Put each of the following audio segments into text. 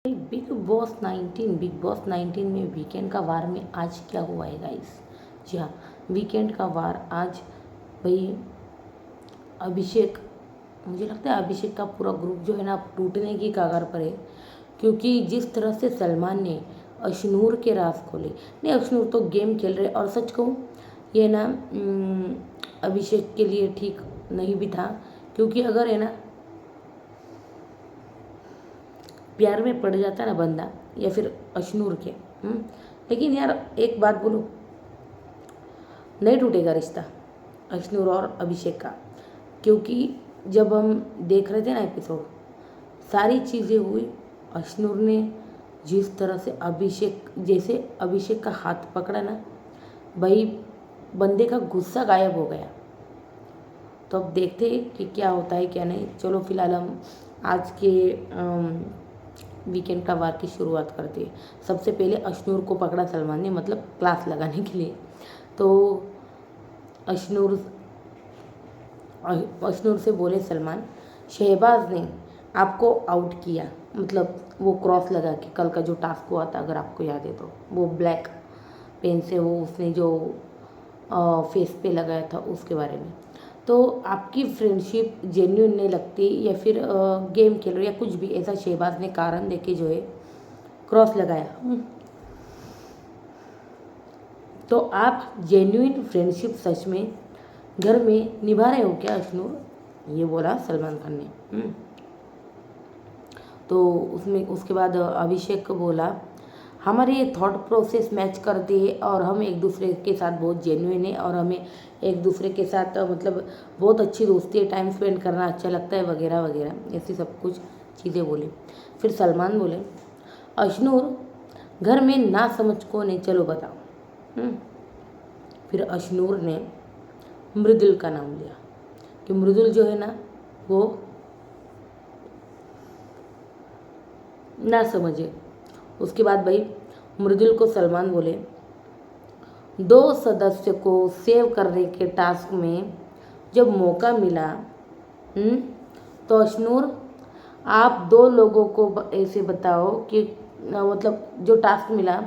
Big boss 19 में weekend का वार में आज क्या हुआ है गाइस। जी हाँ, वीकेंड का वार आज भाई अभिषेक, मुझे लगता है अभिषेक का पूरा ग्रुप जो है ना अब टूटने की कगार पर है। क्योंकि जिस तरह से सलमान ने अशनूर के राज खोले, नहीं अशनूर तो गेम खेल रहे, और सच कहूँ ये ना अभिषेक के लिए ठीक नहीं भी था। क्योंकि अगर है ना प्यार में पड़ जाता ना बंदा, या फिर अशनूर के लेकिन यार एक बात बोलूं, नहीं टूटेगा रिश्ता अशनूर और अभिषेक का। क्योंकि जब हम देख रहे थे ना एपिसोड, सारी चीज़ें हुई, अशनूर ने जिस तरह से अभिषेक का हाथ पकड़ा ना भाई, बंदे का गुस्सा गायब हो गया। तो अब देखते हैं कि क्या होता है क्या नहीं। चलो फिलहाल हम आज के वीकेंड का वार की शुरुआत करते हैं। सबसे पहले अशनूर को पकड़ा सलमान ने, मतलब क्लास लगाने के लिए। तो अशनूर से बोले सलमान, शहबाज ने आपको आउट किया, मतलब वो क्रॉस लगा के कल का जो टास्क हुआ था, अगर आपको याद है तो, वो ब्लैक पेन से वो उसने जो फेस पे लगाया था उसके बारे में। तो आपकी फ्रेंडशिप जेन्युइन नहीं लगती, या फिर गेम खेल रहे या कुछ भी ऐसा शहबाज ने कारण देके जो है क्रॉस लगाया। तो आप जेन्युइन फ्रेंडशिप सच में घर में निभा रहे हो क्या अशनूर, ये बोला सलमान खान ने। तो उसके बाद अभिषेक को बोला, हमारे ये थॉट प्रोसेस मैच करती है और हम एक दूसरे के साथ बहुत जेन्युइन है, और हमें एक दूसरे के साथ मतलब बहुत अच्छी दोस्ती है, टाइम स्पेंड करना अच्छा लगता है वगैरह वगैरह, ऐसी सब कुछ चीज़ें बोली। फिर सलमान बोले, अशनूर घर में ना समझ कौन है, चलो बताओ। फिर अशनूर ने मृदुल का नाम लिया कि मृदुल जो है ना वो ना समझे। उसके बाद भाई मृदुल को सलमान बोले, 2 सदस्य को सेव करने के टास्क में जब मौका मिला, तो अशनूर आप 2 लोगों को ऐसे बताओ कि मतलब जो टास्क मिला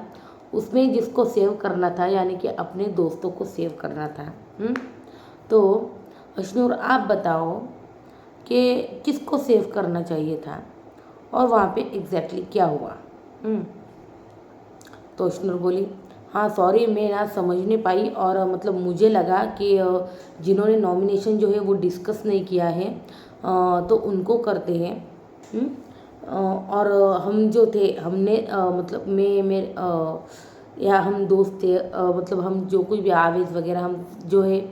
उसमें जिसको सेव करना था, यानी कि अपने दोस्तों को सेव करना था। तो अशनूर आप बताओ कि किसको सेव करना चाहिए था और वहाँ पे एग्जैक्टली क्या हुआ। तो अशनूर बोली, हाँ सॉरी मैं ना समझ नहीं पाई, और मतलब मुझे लगा कि जिन्होंने नॉमिनेशन जो है वो डिस्कस नहीं किया है तो उनको करते हैं। और हम जो थे हमने मतलब या हम दोस्त थे, मतलब हम जो कुछ भी आवेश वगैरह हम जो है,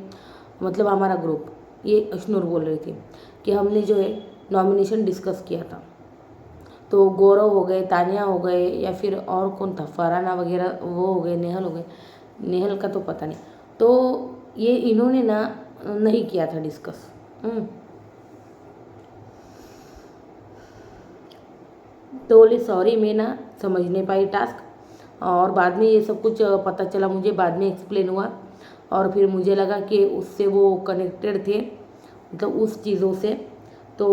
मतलब हमारा ग्रुप, ये अशनूर बोल रही थी कि हमने जो है नॉमिनेशन डिस्कस किया था। तो गौरव हो गए, तानिया हो गए, या फिर और कौन था, फरहाना वगैरह वो हो गए, नेहल हो गए, नेहल का तो पता नहीं। तो ये इन्होंने ना नहीं किया था डिस्कस। तो बोले सॉरी मैं ना समझ नहीं पाई टास्क, और बाद में ये सब कुछ पता चला मुझे, बाद में एक्सप्लेन हुआ, और फिर मुझे लगा कि उससे वो कनेक्टेड थे, मतलब उस चीज़ों से। तो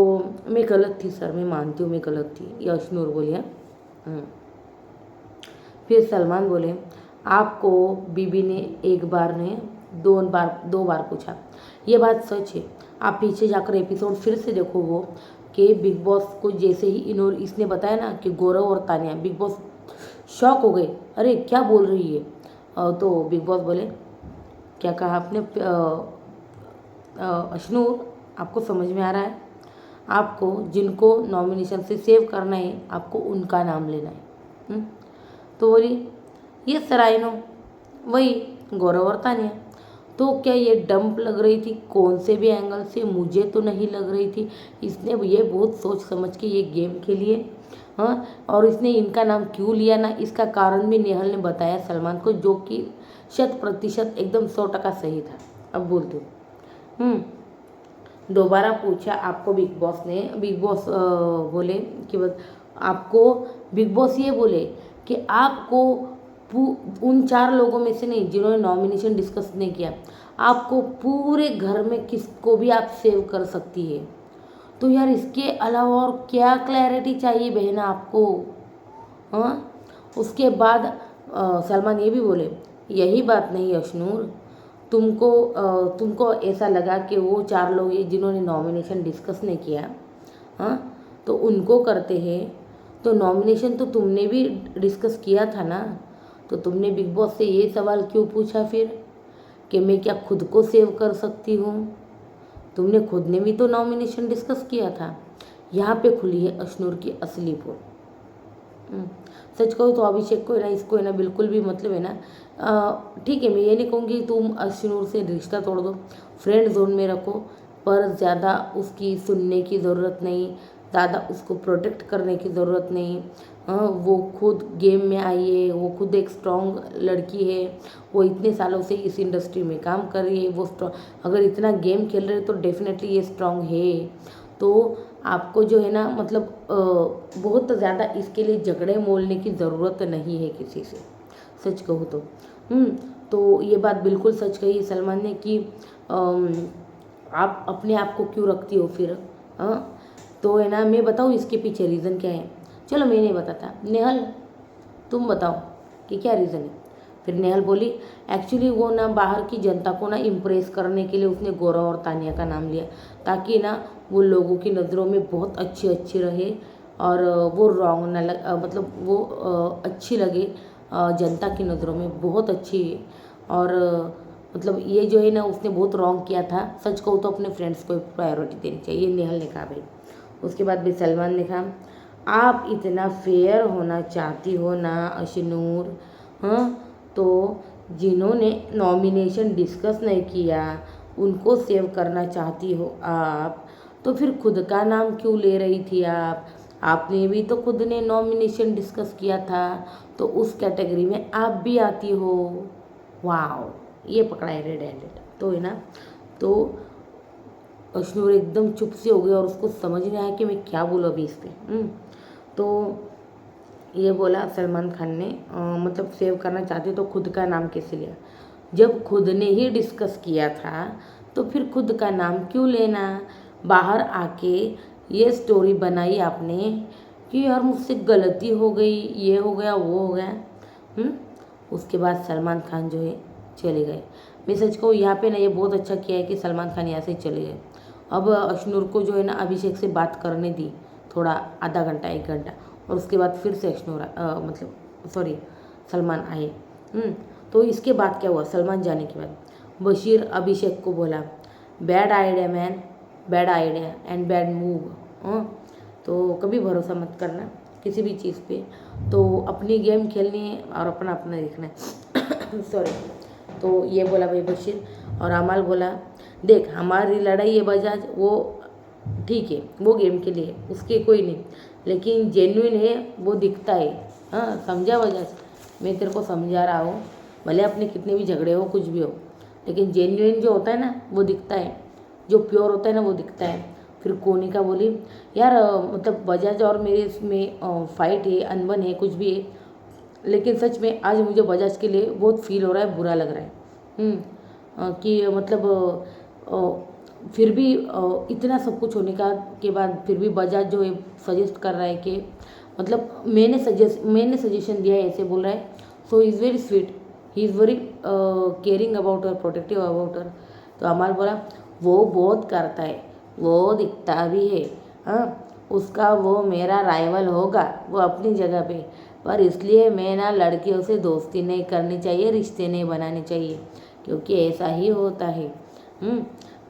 मैं गलत थी सर, मैं मानती हूँ मैं गलत थी, ये अशनूर बोलिए। फिर सलमान बोले, आपको बीबी ने एक बार ने 2 बार पूछा, ये बात सच है। आप पीछे जाकर एपिसोड फिर से देखो, वो कि बिग बॉस को जैसे ही इसने बताया ना कि गौरव और तानिया, बिग बॉस शॉक हो गए, अरे क्या बोल रही है। तो बिग बॉस बोले, क्या कहा आपने अशनूर, आपको समझ में आ रहा है, आपको जिनको नॉमिनेशन से सेव करना है आपको उनका नाम लेना है। तो बोली, ये सराइनो, वही गौरव और तानिया। तो क्या ये डंप लग रही थी कौन से भी एंगल से, मुझे तो नहीं लग रही थी। इसने ये बहुत सोच समझ के ये गेम खेली है। हाँ, और इसने इनका नाम क्यों लिया ना, इसका कारण भी नेहल ने बताया सलमान को, जो कि 100% एकदम 100% सही था। अब बोल दो। दोबारा पूछा आपको बिग बॉस ने, बिग बॉस बोले कि आपको बिग बॉस ये बोले कि आपको उन 4 लोगों में से नहीं जिन्होंने नॉमिनेशन डिस्कस नहीं किया, आपको पूरे घर में किसको भी आप सेव कर सकती है। तो यार इसके अलावा और क्या क्लैरिटी चाहिए बहना आपको। हाँ। उसके बाद सलमान ये भी बोले, यही बात नहीं अशनूर, तुमको ऐसा लगा कि वो 4 लोग जिन्होंने नॉमिनेशन डिस्कस नहीं किया, हाँ, तो उनको करते हैं, तो नॉमिनेशन तो तुमने भी डिस्कस किया था ना, तो तुमने बिग बॉस से ये सवाल क्यों पूछा फिर कि मैं क्या खुद को सेव कर सकती हूँ? तुमने खुद ने भी तो नॉमिनेशन डिस्कस किया था। यहाँ पे खुली है अशनूर की असली पोल। सच कहूँ तो अभिषेक को है ना, इसको है ना बिल्कुल भी मतलब है ना, ठीक है, मैं ये नहीं कहूँगी तुम अशनूर से रिश्ता तोड़ दो, फ्रेंड जोन में रखो, पर ज़्यादा उसकी सुनने की ज़रूरत नहीं, ज़्यादा उसको प्रोटेक्ट करने की ज़रूरत नहीं। वो खुद गेम में आई है, वो खुद एक स्ट्रॉन्ग लड़की है, वो इतने सालों से इस इंडस्ट्री में काम कर रही है, वो स्ट्रॉन्ग, अगर इतना गेम खेल रहे तो डेफिनेटली ये स्ट्रॉन्ग है। तो आपको जो है ना मतलब बहुत ज़्यादा इसके लिए झगड़े मोलने की ज़रूरत नहीं है किसी से, सच कहूँ तो। तो ये बात बिल्कुल सच कही है सलमान ने कि आप अपने आप को क्यों रखती हो फिर, हाँ। तो है ना, मैं बताऊँ इसके पीछे रीज़न क्या है? चलो मैं नहीं बताता, नेहल तुम बताओ कि क्या रीज़न है? फिर नेहल बोली, एक्चुअली वो ना बाहर की जनता को ना इम्प्रेस करने के लिए उसने गौरव और तानिया का नाम लिया, ताकि ना वो लोगों की नज़रों में बहुत अच्छी अच्छी रहे और वो रॉन्ग ना मतलब वो अच्छी लगे, जनता की नज़रों में बहुत अच्छी है। और मतलब ये जो है ना उसने बहुत रॉन्ग किया था, सच कहूँ तो अपने फ्रेंड्स को प्रायोरिटी देनी चाहिए, नेहल ने कहा भाई। उसके बाद भी सलमान ने कहा, आप इतना फेयर होना चाहती हो ना अशनूर, हाँ, तो जिन्होंने नॉमिनेशन डिस्कस नहीं किया उनको सेव करना चाहती हो आप, तो फिर खुद का नाम क्यों ले रही थी आप? आपने भी तो खुद ने नॉमिनेशन डिस्कस किया था, तो उस कैटेगरी में आप भी आती हो। वाओ, ये पकड़ा है रेड हैंडेड, तो है ना। तो अशनूर एकदम चुप से हो गई और उसको समझ नहीं आया कि मैं क्या बोलूँ अभी इस पर। तो ये बोला सलमान खान ने, मतलब सेव करना चाहते तो खुद का नाम कैसे लिया? जब खुद ने ही डिस्कस किया था तो फिर खुद का नाम क्यों लेना? बाहर आके ये स्टोरी बनाई आपने कि यार मुझसे गलती हो गई, ये हो गया, वो हो गया। उसके बाद सलमान खान जो है चले गए। मैं सच कहूँ यहाँ पे ना ये बहुत अच्छा किया है कि सलमान खान यहाँ से चले गए। अब अशनूर को जो है ना अभिषेक से बात करने दी, थोड़ा आधा घंटा 1 घंटा, और उसके बाद फिर से अशनूर मतलब सॉरी सलमान आए। तो इसके बाद क्या हुआ, सलमान जाने के बाद बशीर अभिषेक को बोला, bad idea man, bad idea and bad move. तो कभी भरोसा मत करना किसी भी चीज़ पे, तो अपनी गेम खेलनी है और अपना अपना देखना है। सॉरी। तो ये बोला भाई बशीर, और अमाल बोला, देख हमारी लड़ाई है बजाज, वो ठीक है, वो गेम के लिए उसके कोई नहीं, लेकिन जेन्युइन है वो दिखता है। हाँ समझा बजाज, मैं तेरे को समझा रहा हूँ, भले अपने कितने भी झगड़े हो कुछ भी हो, लेकिन जेन्युइन जो होता है ना वो दिखता है, जो प्योर होता है ना वो दिखता है। फिर कोनिका बोली, यार मतलब बजाज और मेरे इसमें फाइट है, अनबन है, कुछ भी है, लेकिन सच में आज मुझे बजाज के लिए बहुत फील हो रहा है, बुरा लग रहा है। कि मतलब फिर भी इतना सब कुछ होने के बाद फिर भी बजाज जो है सजेस्ट कर रहा है कि मतलब मैंने सजेशन दिया है, ऐसे बोल रहा है। So he is very sweet, he is very caring about और प्रोटेक्टिव अबाउट हर। तो अमाल बोला, वो बहुत करता है, वो दिखता भी है, हाँ उसका वो मेरा राइवल होगा, वो अपनी जगह पे, पर इसलिए मैं ना लड़कियों से दोस्ती नहीं करनी चाहिए, रिश्ते नहीं बनाने चाहिए, क्योंकि ऐसा ही होता है।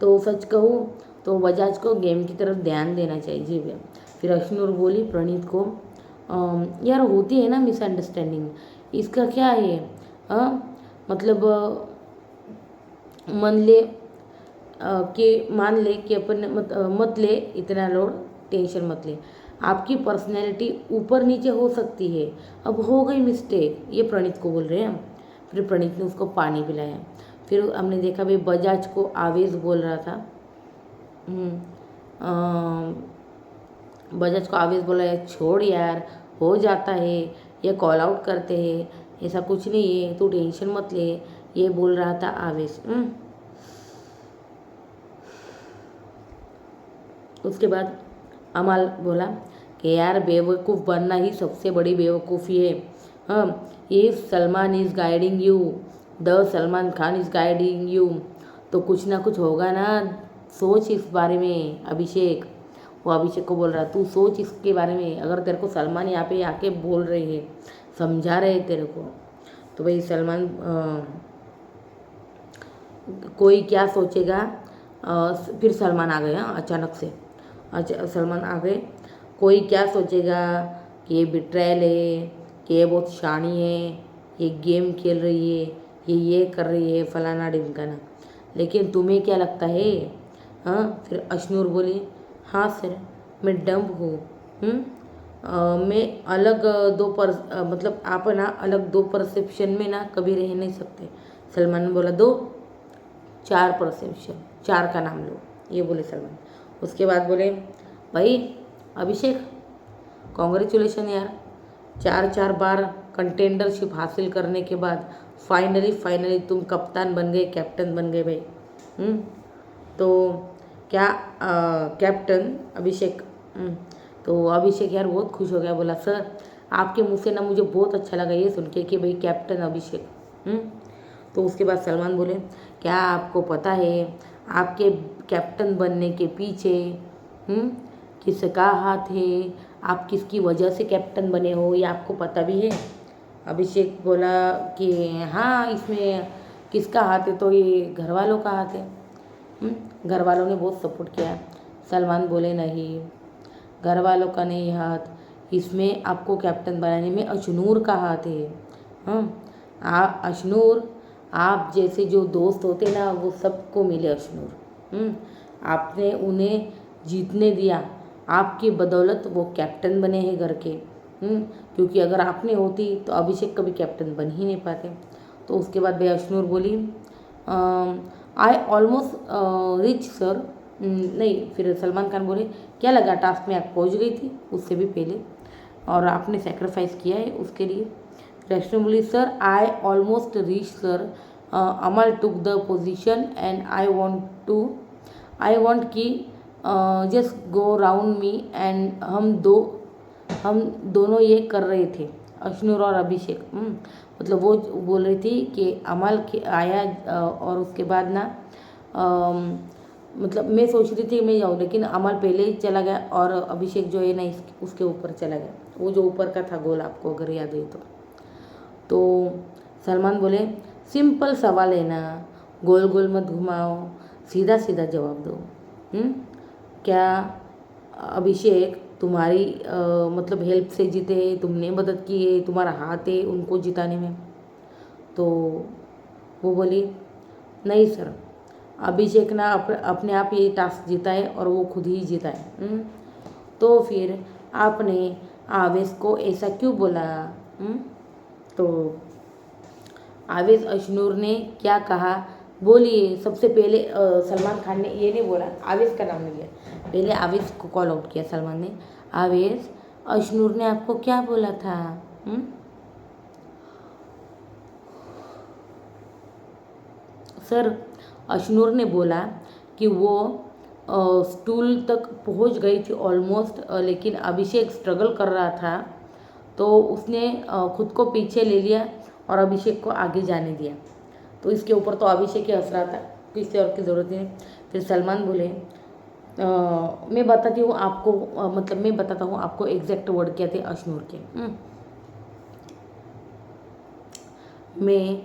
तो सच कहूँ तो बजाज को गेम की तरफ ध्यान देना चाहिए जी भैया। फिर अशनूर बोली प्रणीत को, यार होती है ना मिसअंडरस्टैंडिंग, इसका क्या है? मतलब मान ले कि अपन मत ले इतना लोड, टेंशन मत ले, आपकी पर्सनैलिटी ऊपर नीचे हो सकती है, अब हो गई मिस्टेक, ये प्रणीत को बोल रहे हैं। फिर प्रणीत ने उसको पानी पिलाया। फिर हमने देखा भाई बजाज को आवेश बोल रहा था, बजाज को आवेश बोला है, छोड़ यार हो जाता है, ये कॉल आउट करते हैं, ऐसा कुछ नहीं है, तू टेंशन मत ले, ये बोल रहा था आवेश। उसके बाद अमाल बोला कि यार बेवकूफ़ बनना ही सबसे बड़ी बेवकूफ़ी है। हाँ, if Salman is guiding you, the Salman Khan is guiding you, तो कुछ ना कुछ होगा ना। सोच इस बारे में अभिषेक। वो अभिषेक को बोल रहा तू सोच इसके बारे में, अगर तेरे को सलमान यहाँ पे आके बोल रहे हैं, समझा रहे हैं तेरे को, तो भाई सलमान कोई क्या सोचेगा। फिर सलमान आ गए। हाँ, अचानक से सलमान आ गए। कोई क्या सोचेगा कि ये बिट्रायल है, कि ये बहुत शानी है, ये गेम खेल रही है, ये कर रही है, फलाना ढिमकाना। लेकिन तुम्हें क्या लगता है? हाँ, फिर अशनूर बोली हाँ सर, मैं डम्प हूँ। मैं अलग मतलब आप ना अलग दो परसेप्शन में ना कभी रह नहीं सकते। सलमान ने बोला दो, चार परसेप्शन, चार का नाम लो, ये बोले सलमान। उसके बाद बोले भाई अभिषेक, कॉन्ग्रेचुलेशन यार, चार चार बार कंटेंडरशिप हासिल करने के बाद फाइनली तुम कप्तान बन गए, कैप्टन बन गए भाई। तो क्या कैप्टन अभिषेक। तो अभिषेक यार बहुत खुश हो गया, बोला सर आपके मुँह से ना मुझे बहुत अच्छा लगा ये सुन के कि भाई कैप्टन अभिषेक। तो उसके बाद सलमान बोले क्या आपको पता है आपके कैप्टन बनने के पीछे किसका हाथ है? आप किसकी वजह से कैप्टन बने हो, ये आपको पता भी है? अभिषेक बोला कि हाँ, इसमें किसका हाथ है, तो ये घर वालों का हाथ है। घर वालों ने बहुत सपोर्ट किया। सलमान बोले नहीं, घर वालों का नहीं हाथ, इसमें आपको कैप्टन बनाने में अशनूर का हाथ है। अशनूर, आप जैसे जो दोस्त होते ना वो सबको मिले अशनूर। आपने उन्हें जीतने दिया, आपकी बदौलत वो कैप्टन बने हैं घर के। क्योंकि अगर आपने होती तो अभिषेक कभी कैप्टन बन ही नहीं पाते। तो उसके बाद भाई अशनूर बोली आई ऑलमोस्ट रिच सर। नहीं, फिर सलमान खान बोले क्या लगा टास्क में आप पहुंच गई थी उससे भी पहले, और आपने सेक्रीफाइस किया है उसके लिए। अशनूर बोली sir I almost reach sir, Amaal took the position and I want कि just go round me and हम दोनों ये कर रहे थे, अशनूर और अभिषेक। मतलब वो बोल रही थी कि अमल आया और उसके बाद ना मतलब मैं सोच रही थी मैं जाऊँ, लेकिन अमल पहले ही चला गया और अभिषेक जो है ना उसके ऊपर चला गया, वो जो ऊपर का था गोल, आपको अगर याद है तो सलमान बोले सिंपल सवाल है ना, गोल गोल मत घुमाओ, सीधा सीधा जवाब दो। क्या अभिषेक तुम्हारी मतलब हेल्प से जीते, तुमने मदद की है, तुम्हारा हाथ है उनको जिताने में? तो वो बोली नहीं सर, अभिषेक ना अपने आप ये टास्क जीता है और वो खुद ही जीता है। तो फिर आपने आवेश को ऐसा क्यों बोला? तो आवेश अशनूर ने क्या कहा बोलिए। सबसे पहले सलमान खान ने ये नहीं बोला, आवेश का नाम नहीं लिया, पहले आवेश को कॉल आउट किया सलमान ने। आवेश, अशनूर ने आपको क्या बोला था? सर, अशनूर ने बोला कि वो स्टूल तक पहुंच गई थी ऑलमोस्ट, लेकिन अभिषेक स्ट्रगल कर रहा था तो उसने खुद को पीछे ले लिया और अभिषेक को आगे जाने दिया। तो इसके ऊपर तो अभिषेक ही हंस रहा था, किसी और की ज़रूरत नहीं। फिर सलमान बोले मैं बताती हूँ आपको, मतलब मैं बताता हूँ आपको एग्जैक्ट वर्ड क्या थे अशनूर के। मैं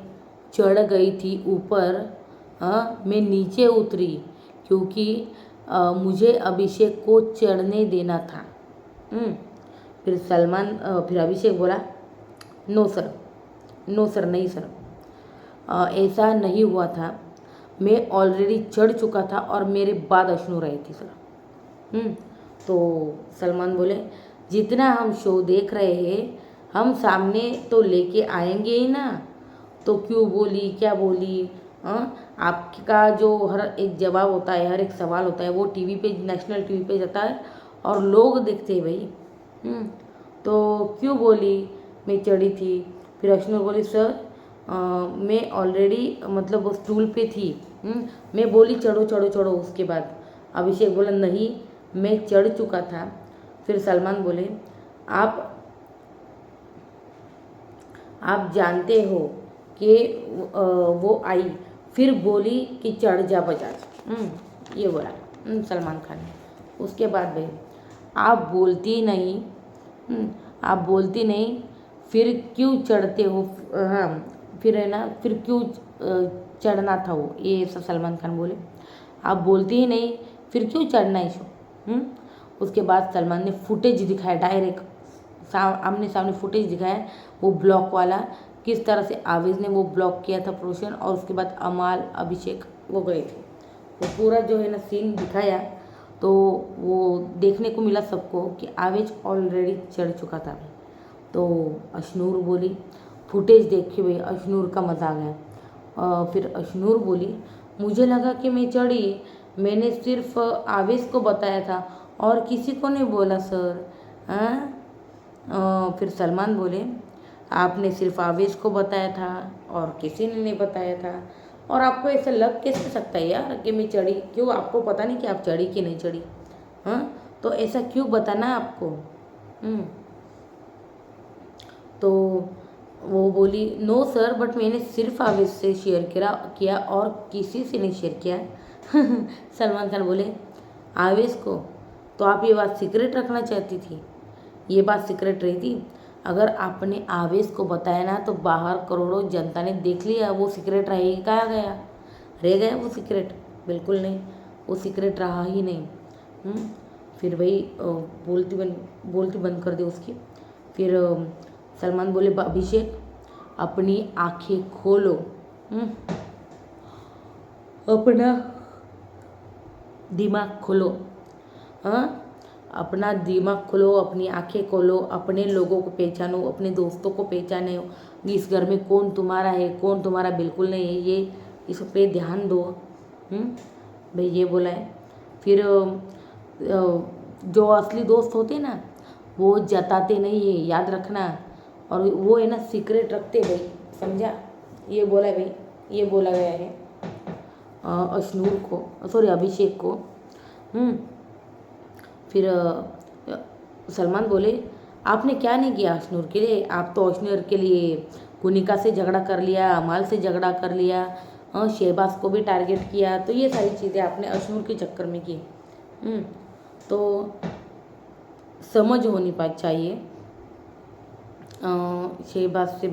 चढ़ गई थी ऊपर, मैं नीचे उतरी क्योंकि मुझे अभिषेक को चढ़ने देना था। फिर अभिषेक बोला नो सर, नहीं सर, ऐसा नहीं हुआ था, मैं ऑलरेडी चढ़ चुका था और मेरे बाद अशनूर आई थी सर। तो सलमान बोले जितना हम शो देख रहे हैं हम सामने तो लेके आएंगे ही ना, तो क्यों बोली, क्या बोली? आपका जो हर एक जवाब होता है, हर एक सवाल होता है, वो टीवी पे, नेशनल टीवी पे जाता है और लोग देखते हैं भाई। तो क्यों बोली मैं चढ़ी थी? फिर अशनूर बोली सर मैं ऑलरेडी मतलब वो स्टूल पे थी, मैं बोली चढ़ो चढ़ो चढ़ो। उसके बाद अभिषेक बोला नहीं, मैं चढ़ चुका था, फिर सलमान बोले, आप आप जानते हो कि वो आई, फिर बोली कि चढ़ जा बजाज। ये बोला सलमान खान ने। उसके बाद भाई, आप बोलती नहीं, आप बोलती नहीं, फिर क्यों चढ़ते हो? हाँ, फिर है ना, फिर क्यों चढ़ना था वो, ये सब सलमान खान बोले। आप बोलती ही नहीं, फिर क्यों चढ़ना है शो? उसके बाद सलमान ने फुटेज दिखाया, डायरेक्ट आमने सामने फुटेज दिखाया, वो ब्लॉक वाला, किस तरह से आवेश ने वो ब्लॉक किया था प्रोशन, और उसके बाद अमाल, अभिषेक वो गए थे। वो पूरा जो है ना सीन दिखाया, तो वो देखने को मिला सबको कि आवेश ऑलरेडी चढ़ चुका था। तो अशनूर बोली, फुटेज देख के भाई अशनूर का मज़ा आ गया। फिर अशनूर बोली, मुझे लगा कि मैं चढ़ी, मैंने सिर्फ आवेश को बताया था और किसी को नहीं बोला सर। फिर सलमान बोले, आपने सिर्फ आवेश को बताया था और किसी ने नहीं बताया था, और आपको ऐसा लग कैसे सकता है यार कि मैं चढ़ी? क्यों, आपको पता नहीं कि आप चढ़ी कि नहीं चढ़ी? तो ऐसा क्यों बताना आपको? तो वो बोली, नो सर, बट मैंने सिर्फ आवेश से शेयर किया और किसी से नहीं शेयर किया। सलमान खान बोले, आवेश को? तो आप ये बात सीक्रेट रखना चाहती थी? ये बात सीक्रेट रही थी? अगर आपने आवेश को बताया ना, तो बाहर करोड़ों जनता ने देख लिया, वो सीक्रेट रहेगी, कहा गया? रह गया वो सीक्रेट? बिल्कुल नहीं, वो सीक्रेट रहा ही नहीं। फिर वही बोलती बंद कर दी उसकी। फिर सलमान बोले, अभिषेक अपनी आंखें खोलो, अपना दिमाग खोलो, अपना दिमाग खोलो, अपनी आंखें खोलो, अपने लोगों को पहचानो, अपने दोस्तों को पहचानो, इस घर में कौन तुम्हारा है, कौन तुम्हारा बिल्कुल नहीं है, ये इस पे ध्यान दो। भाई ये बोला है। फिर जो असली दोस्त होते ना, वो जताते नहीं है, याद रखना, और वो है ना सीक्रेट रखते भाई, समझा? ये बोला भाई, ये बोला गया है अशनूर को, सॉरी अभिषेक को। फिर सलमान बोले, आपने क्या नहीं किया अशनूर के लिए? आप तो अशनूर के लिए कुनिका से झगड़ा कर लिया, अमाल से झगड़ा कर लिया, शहबाज को भी टारगेट किया, तो ये सारी चीज़ें आपने अशनूर के चक्कर में की। तो समझ होनी चाहिए शहबाज से,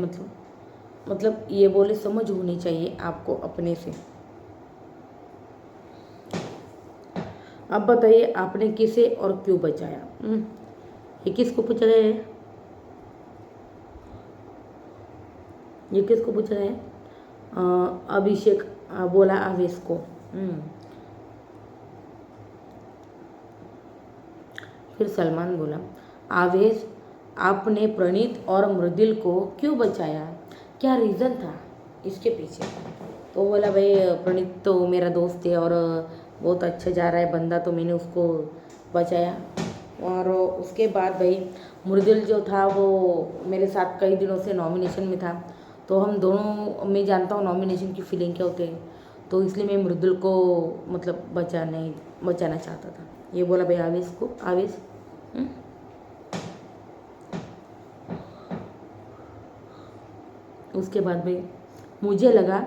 मतलब ये बोले, समझ होनी चाहिए आपको अपने से। अब बताइए, आपने किसे और क्यों बचाया? ये किसको पूछा है? ये किसको पूछा है? अभिषेक बोला आवेश को। फिर सलमान बोला, आवेश आपने प्रणीत और मृदुल को क्यों बचाया? क्या रीज़न था इसके पीछे? तो बोला, भाई प्रणीत तो मेरा दोस्त है और बहुत अच्छा जा रहा है बंदा, तो मैंने उसको बचाया। और उसके बाद भाई मृदुल जो था वो मेरे साथ कई दिनों से नॉमिनेशन में था, तो हम दोनों, मैं जानता हूँ नॉमिनेशन की फीलिंग क्या होती है, तो इसलिए मैं मृदुल को मतलब बचाना चाहता था। ये बोला भाई आवेश को। आवेश उसके बाद भाई मुझे लगा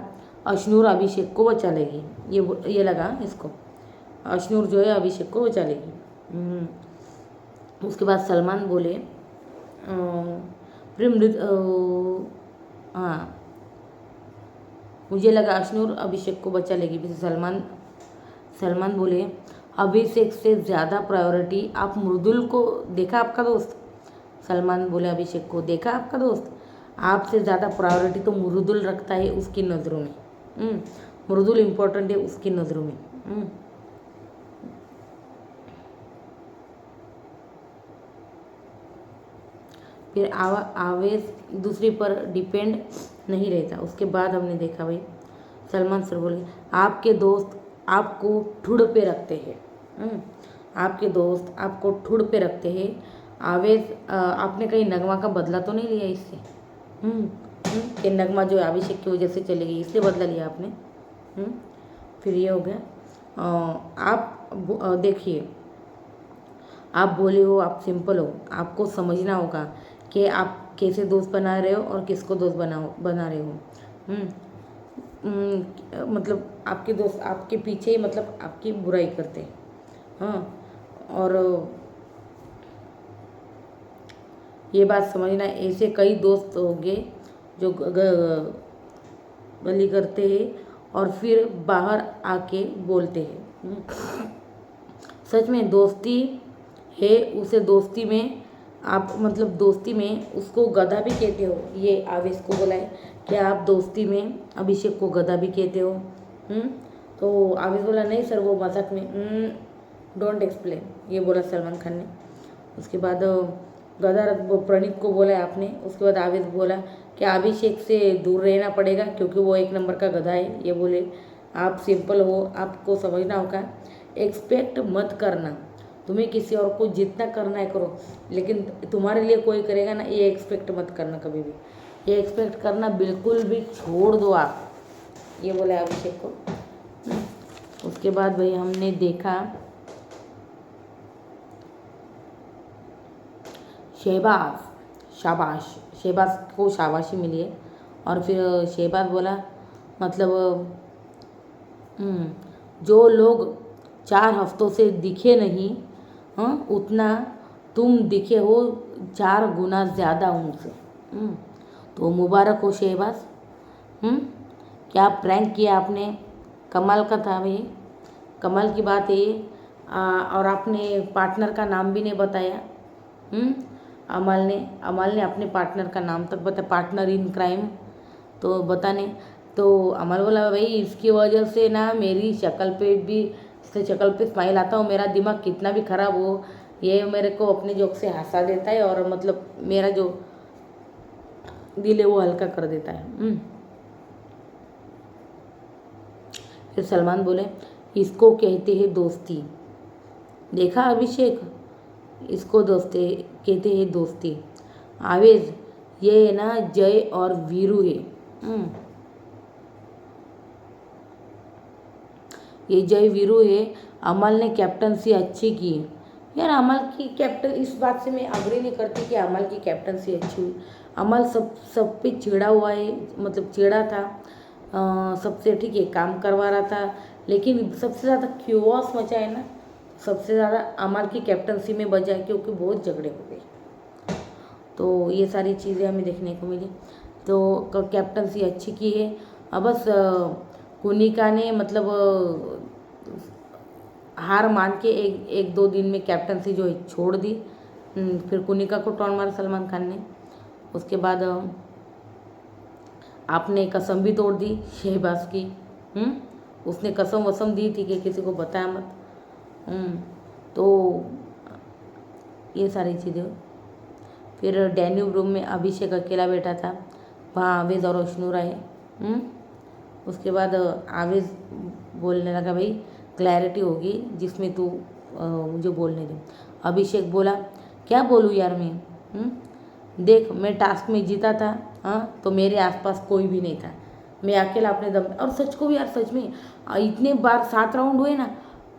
अशनूर अभिषेक को बचा लेगी, ये लगा इसको, अशनूर जो है अभिषेक को बचा लेगी। उसके बाद सलमान बोले, हाँ, मुझे लगा अशनूर अभिषेक को बचा लेगी। फिर सलमान बोले, अभिषेक से ज़्यादा प्रायोरिटी आप मृदुल को देखा आपका दोस्त? सलमान बोले अभिषेक को, देखा आपका दोस्त, आपसे ज़्यादा प्रायोरिटी तो मृदुल रखता है उसकी नज़रों में। मृदुल इम्पोर्टेंट है उसकी नज़रों में। फिर आवेश दूसरी पर डिपेंड नहीं रहता। उसके बाद हमने देखा भाई सलमान सर बोले, आपके दोस्त आपको ठुड़ पे रखते हैं। आपके दोस्त आपको ठुड़ पे रखते हैं। आवेश आपने कहीं नगमा का बदला तो नहीं लिया इससे? कि नगमा जो अभिषेक की वजह से चली गई, इसलिए बदला लिया आपने? फिर ये हो गया। आप देखिए, आप भोले हो, आप सिंपल हो, आपको समझना होगा कि आप कैसे दोस्त बना रहे हो और किसको दोस्त बना रहे हो। मतलब आपके दोस्त आपके पीछे ही मतलब आपकी बुराई करते हैं। हाँ, और ये बात समझना, ऐसे कई दोस्त होंगे जो गली करते हैं और फिर बाहर आके बोलते हैं। सच में दोस्ती है, उसे दोस्ती में आप मतलब दोस्ती में उसको गधा भी कहते हो, ये आवेश को बोला है कि आप दोस्ती में अभिषेक को गधा भी कहते हो। तो आवेश बोला नहीं सर वो मजाक में, डोंट एक्सप्लेन, ये बोला सलमान खान ने। उसके बाद गधा प्रणीत को बोला है आपने। उसके बाद आवेश बोला कि अभिषेक से दूर रहना पड़ेगा क्योंकि वो एक नंबर का गधा है, ये बोले। आप सिंपल हो, आपको समझना होगा, एक्सपेक्ट मत करना, तुम्हें किसी और को जितना करना है करो, लेकिन तुम्हारे लिए कोई करेगा ना, ये एक्सपेक्ट मत करना कभी भी, ये एक्सपेक्ट करना बिल्कुल भी छोड़ दो आप, ये बोले अभिषेक को। उसके बाद भाई हमने देखा शहबाज को शाबाशी मिली है। और फिर शहबाज बोला मतलब जो लोग 4 हफ्तों से दिखे नहीं, उतना तुम दिखे हो 4 गुना ज़्यादा उनसे। तो मुबारक हो शहबाज। क्या प्रैंक किया आपने, कमाल का था भाई, कमाल की बात है ये। और आपने पार्टनर का नाम भी नहीं बताया। अमल ने अपने पार्टनर का नाम तक बताया, पार्टनर इन क्राइम तो बताने। तो अमल बोला भाई इसकी वजह से ना मेरी शक्ल पे स्माइल आता हो, मेरा दिमाग कितना भी ख़राब हो, ये मेरे को अपने जोक से हंसा देता है और मतलब मेरा जो दिल है वो हल्का कर देता है। फिर सलमान बोले इसको कहते हैं दोस्ती, देखा अभिषेक, इसको दोस्ती कहते हैं दोस्ती। आवेश ये ना जय और वीरू है। ये जय वीरू है। अमल ने कैप्टनसी अच्छी की यार, अमल की कैप्टन, इस बात से मैं अग्री नहीं करती कि अमल की कैप्टनसी अच्छी हुई। अमल सब पे चिढ़ा हुआ है, मतलब चिढ़ा था सबसे, ठीक है काम करवा रहा था, लेकिन सबसे ज़्यादा क्यूओस मचा है ना, सबसे ज़्यादा अमल की कैप्टनसी में बचा है क्योंकि बहुत झगड़े हो गए। तो ये सारी चीज़ें हमें देखने को मिली। तो कैप्टनसी अच्छी की है। अब बस कुनिका ने मतलब हार मान के एक दो दिन में कैप्टनसी जो है छोड़ दी। फिर कुनिका को टॉन मारा सलमान खान ने। उसके बाद आपने कसम भी तोड़ दी शहबाज की। उसने कसम वसम दी थी कि किसी को बताया मत। तो ये सारी चीज़ें। फिर डैन्यूब रूम में अभिषेक अकेला बैठा था, वहाँ आवेश और अश्नूर आए। उसके बाद आवेश बोलने लगा भाई क्लैरिटी होगी जिसमें तू मुझे बोलने दे। अभिषेक बोला क्या बोलूँ यार मैं, देख मैं टास्क में जीता था, तो मेरे आसपास कोई भी नहीं था, मैं अकेला अपने दम। और सच को भी यार, सच में इतने बार 7 राउंड हुए ना,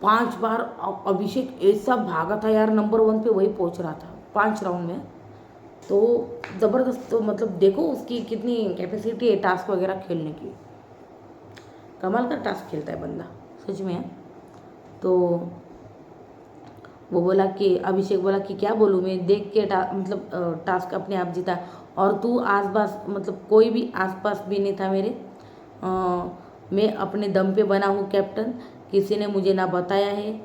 5 बार अभिषेक ऐसा भागा था यार, नंबर 1 पे वही पहुंच रहा था 5 राउंड में। तो ज़बरदस्त, तो मतलब देखो उसकी कितनी कैपेसिटी है टास्क वगैरह खेलने की, कमाल का टास्क खेलता है बंदा सच में। तो वो बोला कि अभिषेक बोला कि क्या बोलूँ मैं, देख के मतलब टास्क अपने आप जीता, और तू आसपास मतलब कोई भी आसपास भी नहीं था मेरे। मैं अपने दम पे बना हूँ कैप्टन, किसी ने मुझे ना बताया है।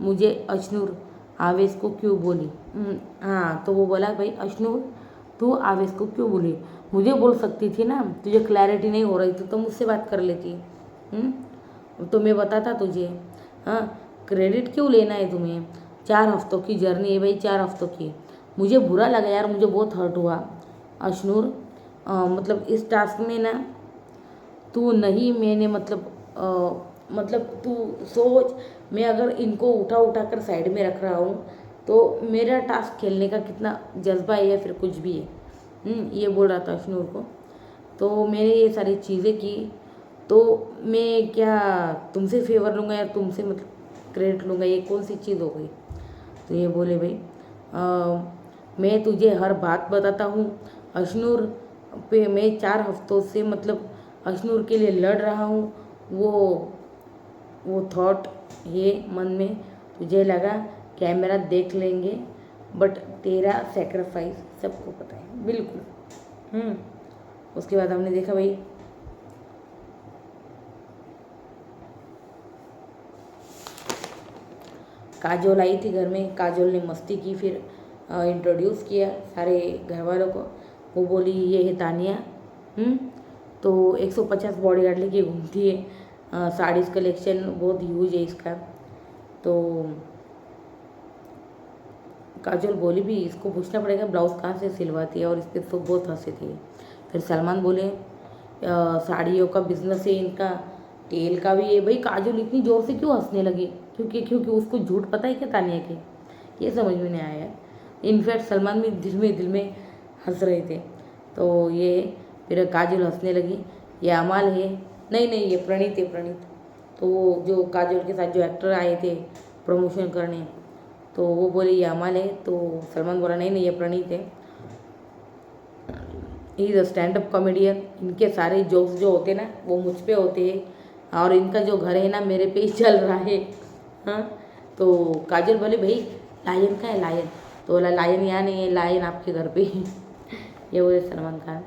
मुझे अश्नूर आवेश को क्यों बोली। हाँ, तो वो बोला भाई अश्नूर तू आवेश को क्यों बोली, मुझे बोल सकती थी ना, तुझे क्लैरिटी नहीं हो रही थी तो मुझसे बात कर लेती। तो मैं बताता तुझे। हाँ, क्रेडिट क्यों लेना है तुम्हें, 4 हफ्तों की जर्नी है भाई, 4 हफ्तों की। मुझे बुरा लगा यार, मुझे बहुत हर्ट हुआ अश्नूर। मतलब इस टास्क में ना तू नहीं, मैंने मतलब तू सोच, मैं अगर इनको उठा कर साइड में रख रहा हूँ तो मेरा टास्क खेलने का कितना जज्बा है या फिर कुछ भी है। ये बोल रहा था अश्नूर को। तो मैंने ये सारी चीज़ें की, तो मैं क्या तुमसे फेवर लूँगा या तुमसे मतलब क्रेडिट लूँगा, ये कौन सी चीज़ हो गई। तो ये बोले भाई मैं तुझे हर बात बताता हूँ, अशनूर पे मैं 4 हफ्तों से मतलब अशनूर के लिए लड़ रहा हूँ। वो वो थॉट ये मन में, तुझे लगा कैमरा देख लेंगे, बट तेरा सेक्रीफाइस सबको पता है बिल्कुल। उसके बाद हमने देखा भाई काजोल आई थी घर में, काजोल ने मस्ती की, फिर इंट्रोड्यूस किया सारे घर वालों को। वो बोली ये है तानिया। तो 150 बॉडीगार्ड लेके घूमती है, साड़ीज़ कलेक्शन बहुत ह्यूज है इसका। तो काजोल बोली भी इसको पूछना पड़ेगा ब्लाउज़ कहाँ से सिलवाती है, और इस पर तो बहुत हंसे थे। फिर सलमान बोले साड़ियों का बिजनेस है इनका, तेल का भी है। भाई काजोल इतनी ज़ोर से क्यों हंसने लगी, क्योंकि उसको झूठ पता है क्या तानिया के, ये समझ में नहीं आया। इनफैक्ट सलमान भी दिल में हंस रहे थे। तो ये फिर काजोल हंसने लगी, ये अमाल है, नहीं ये प्रणीत है, प्रणीत। तो वो जो काजोल के साथ जो एक्टर आए थे प्रमोशन करने, तो वो बोले ये अमाल है। तो सलमान बोला नहीं ये प्रणीत है, he is a stand up comedian. इनके सारे जोक्स जो होते ना वो मुझ पे होते हैं, और इनका जो घर है ना मेरे पे ही चल रहा है। हाँ, तो काजल बोले भाई लायन का है, लायन। तो बोला लायन यहाँ नहीं है, लायन आपके घर पे है। ये बोले सलमान खान।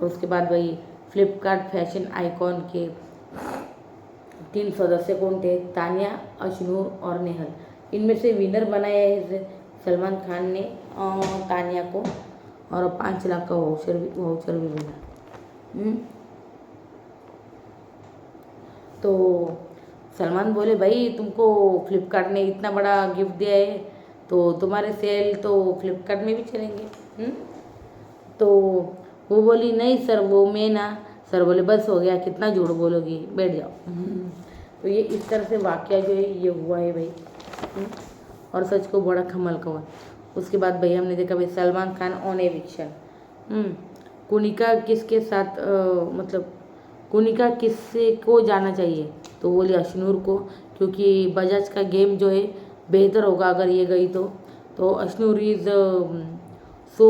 और उसके बाद भाई फ्लिपकार्ट फैशन आइकॉन के 3 सदस्य कौन थे, तानिया, अशनूर और नेहल। इनमें से विनर बनाया है सलमान खान ने तानिया को, और 5 लाख का वाउचर भी मिला। तो सलमान बोले भाई तुमको फ्लिपकार्ट ने इतना बड़ा गिफ्ट दिया है, तो तुम्हारे सेल तो फ्लिपकार्ट में भी चलेंगे। तो वो बोली नहीं सर, वो मैं ना। सर बोले बस हो गया, कितना झूठ बोलोगी, बैठ जाओ। तो ये इस तरह से वाकया जो है ये हुआ है भाई। और सच को बड़ा कमाल का हुआ। उसके बाद भाई हमने देखा भाई सलमान खान ऑन एविक्शन। कुनिका किसके साथ मतलब कुनिका किससे को जाना चाहिए, तो बोली अशनूर को, क्योंकि बजाज का गेम जो है बेहतर होगा अगर ये गई तो Ashnoor is so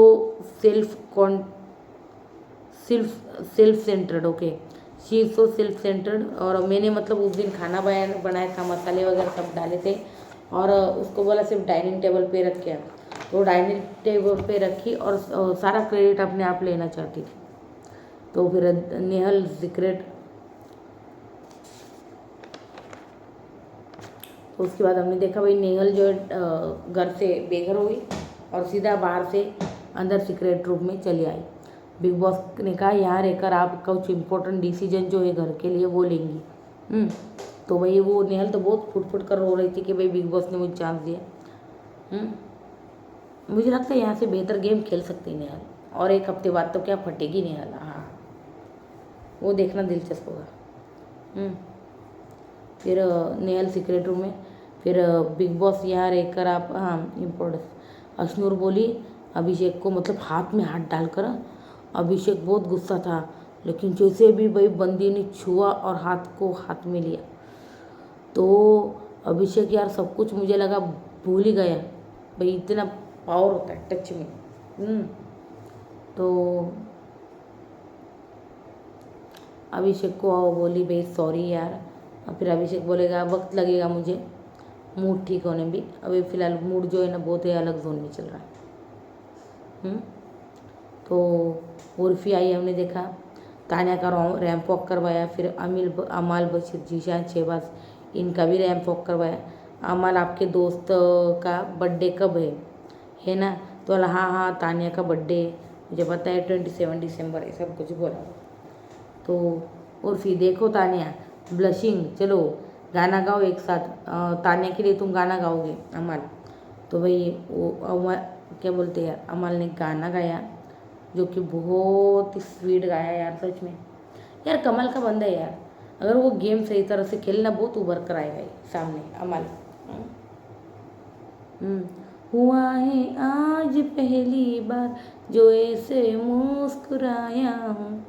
self centred. Okay, she is so self centred. और मैंने मतलब उस दिन खाना बनाया था, मसाले वगैरह सब डाले थे, और उसको बोला सिर्फ डाइनिंग टेबल पे रख के, तो डाइनिंग टेबल पे रखी और सारा क्रेडिट अपने आप लेना चाहती थी। तो फिर नेहल सीक्रेट। तो उसके बाद हमने देखा भाई नेहल जो है घर से बेघर हुई और सीधा बाहर से अंदर सीक्रेट रूम में चली आई। बिग बॉस ने कहा यहाँ रहकर आप कुछ इम्पोर्टेंट डिसीजन जो है घर के लिए वो लेंगी। तो भाई वो नेहल तो बहुत फुट कर रो रही थी कि भाई बिग बॉस ने मुझे चांस दिया। मुझे लगता है यहाँ से बेहतर गेम खेल सकती है नेहल, और 1 हफ्ते बाद तो क्या फटेगी नेहल। हाँ, वो देखना दिलचस्प होगा। फिर नेहल सीक्रेट रूम में, फिर बिग बॉस यहाँ रहकर आप इम्पोर्टेंस। अशनूर बोली अभिषेक को, मतलब हाथ में हाथ डालकर। अभिषेक बहुत गुस्सा था, लेकिन जैसे भी भाई बंदी ने छुआ और हाथ को हाथ में लिया, तो अभिषेक यार सब कुछ मुझे लगा भूल ही गया। भाई इतना पावर होता है टच में। तो अभिषेक को बोली भाई सॉरी यार। और फिर अभिषेक बोलेगा वक्त लगेगा मुझे मूड ठीक होने भी, अभी फ़िलहाल मूड जो है ना बहुत ही अलग जोन में चल रहा है। तो उर्फी आई, हमने देखा तानिया का रैंप वॉक करवाया, फिर अमाल बशीर, जीशान शहबाज, इनका भी रैंप वॉक करवाया। अमाल आपके दोस्त का बर्थडे कब है ना, तो बोला हाँ तानिया का बर्थडे मुझे पता है 27 दिसंबर है, सब कुछ बोला। तो उर्फी देखो तानिया ब्लशिंग, चलो गाना गाओ एक साथ, तानिया के लिए तुम गाना गाओगे अमाल। तो भाई वो अमाल क्या बोलते हैं यार, अमाल ने गाना गाया जो कि बहुत ही स्वीट गाया यार, सच में यार कमाल का बंदा है यार। अगर वो गेम सही तरह से खेलना बहुत उभर कर आएगा सामने अमाल। हुआ है आज पहली बार जो ऐसे मुस्कुराया हूँ,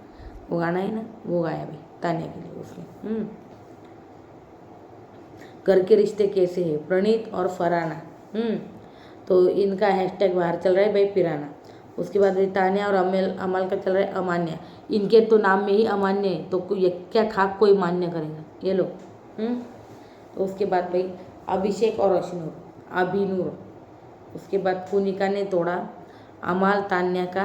वो गाना है ना, वो गाया भाई तानिया के लिए उसने। घर के रिश्ते कैसे हैं, प्रणीत और फरहाना। तो इनका हैशटैग बाहर चल रहा है भाई पिराना। उसके बाद तान्या और अमल का चल रहा है अमान्य। इनके तो नाम में ही अमान्य है, तो ये क्या खाक कोई मान्य करेगा, ये लो। तो उसके बाद भाई अभिषेक और अभिनूर। उसके बाद पुनिका ने तोड़ा अमाल तान्या का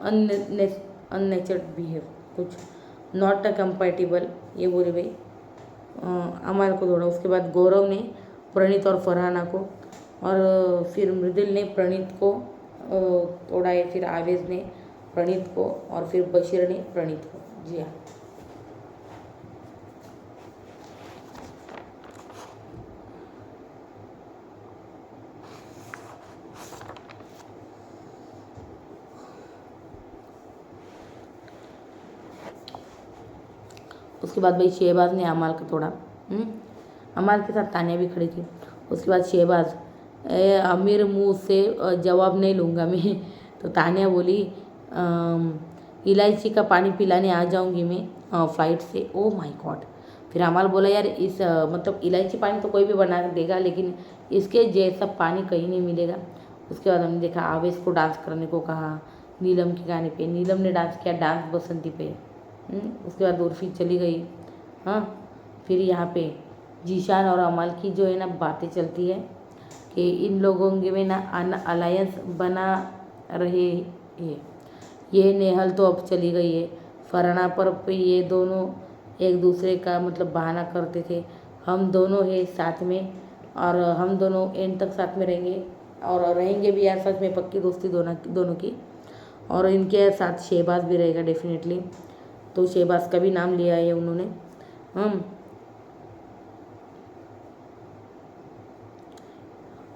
अननेचर्ड बिहेव, कुछ नॉट कंपैटिबल, ये बोले भाई अमाल को तोड़ा। उसके बाद गौरव ने प्रणीत और फरहाना को, और फिर मृदुल ने प्रणीत को तोड़ा है, फिर आवेश ने प्रणीत को, और फिर बशीर ने प्रणीत को। जी हाँ। उसके बाद भाई शहबाज ने अमाल का तोड़ा। अमाल के साथ तान्या भी खड़ी थी। उसके बाद शहबाज, अमीर मुँह से जवाब नहीं लूँगा मैं। तो तान्या बोली इलायची का पानी पिलाने आ जाऊँगी मैं फ्लाइट से। Oh my God. फिर अमाल बोला यार इस मतलब इलायची पानी तो कोई भी बना देगा, लेकिन इसके जैसा पानी कहीं नहीं मिलेगा। उसके बाद हमने देखा आवेश को डांस करने को कहा नीलम के गाने पे। नीलम ने डांस किया डांस बसंती पे। उसके बाद उर्फी चली गई। हाँ, फिर यहाँ पे जीशान और अमाल की जो है ना बातें चलती है कि इन लोगों के में ना अलायंस बना रहे हैं। ये नेहल तो अब चली गई है। फरहाना पर ये दोनों एक दूसरे का मतलब बहाना करते थे, हम दोनों हैं साथ में और हम दोनों एंड तक साथ में रहेंगे और रहेंगे भी यार, सच में पक्की दोस्ती दोनों की। और इनके साथ शहबाज भी रहेगा डेफिनेटली, तो शहबाज का भी नाम लिया है उन्होंने।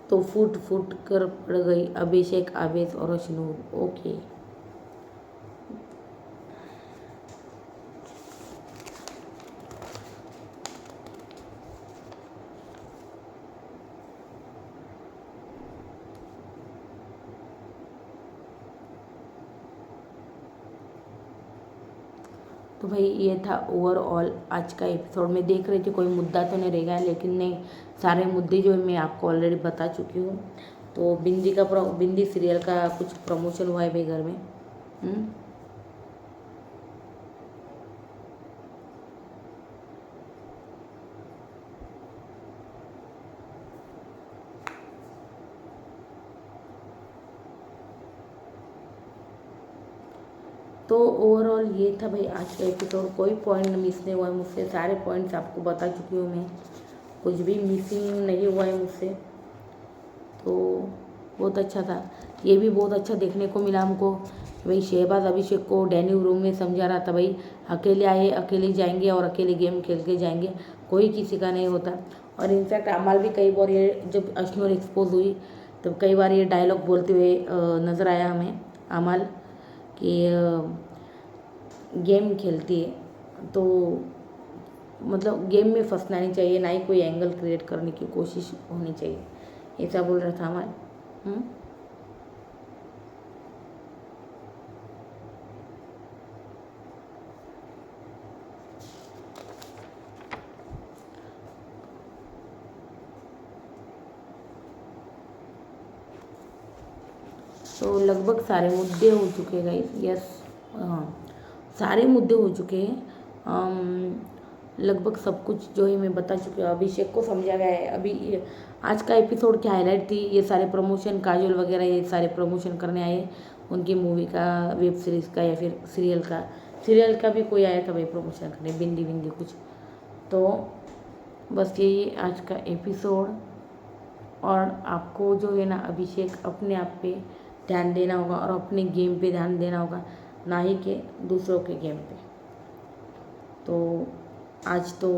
तो फूट फूट कर पड़ गई अभिषेक, आवेश और अशनूर। ओके। तो भाई ये था ओवरऑल आज का एपिसोड। में देख रही थी कोई मुद्दा तो नहीं रहेगा, लेकिन नहीं, सारे मुद्दे जो है मैं आपको ऑलरेडी बता चुकी हूँ। तो बिंदी सीरियल का कुछ प्रमोशन हुआ है भाई घर में। तो ओवरऑल ये था भाई आज का एपिसोड। कोई पॉइंट मिस नहीं हुआ है मुझसे, सारे पॉइंट्स आपको बता चुकी हूँ मैं, कुछ भी मिसिंग नहीं हुआ है मुझसे। तो बहुत अच्छा था। ये भी बहुत अच्छा देखने को मिला हमको। भाई शहबाज अभिषेक को डाइनिंग रूम में समझा रहा था भाई अकेले आए अकेले जाएंगे और अकेले गेम खेल के जाएंगे, कोई किसी का नहीं होता। और इनफैक्ट अमाल भी कई बार ये जब अश्नूर एक्सपोज हुई तब कई बार ये डायलॉग बोलते हुए नज़र आया हमें अमाल कि गेम खेलती है तो मतलब गेम में फंसना नहीं चाहिए, ना ही कोई एंगल क्रिएट करने की कोशिश होनी चाहिए, ऐसा बोल रहा था अमाल। तो लगभग सारे मुद्दे हो चुके गाइस। यस, हाँ, सारे मुद्दे हो चुके हैं। लगभग सब कुछ जो है मैं बता चुकी हूँ। अभिषेक को समझा गया है। अभी आज का एपिसोड की हाईलाइट थी ये सारे प्रमोशन, काजोल वगैरह ये सारे प्रमोशन करने आए उनकी मूवी का, वेब सीरीज़ का या फिर सीरियल का भी कोई आया था भाई प्रमोशन करने, बिंदी कुछ। तो बस यही आज का एपिसोड। और आपको जो है ना अभिषेक अपने आप पे ध्यान देना होगा और अपने गेम पे ध्यान देना होगा, ना ही कि दूसरों के गेम पे। तो आज तो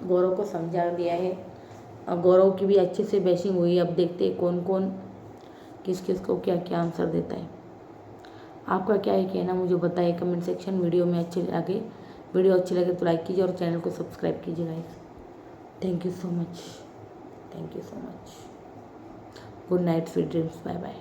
गौरव को समझा दिया है और गौरव की भी अच्छे से बैशिंग हुई। अब देखते हैं कौन कौन किस किस को क्या क्या आंसर देता है। आपका क्या है कहना मुझे बताइए कमेंट सेक्शन। वीडियो अच्छी लगे तो लाइक कीजिए और चैनल को सब्सक्राइब कीजिए guys. Thank you so much. Good night, sweet dreams, bye bye.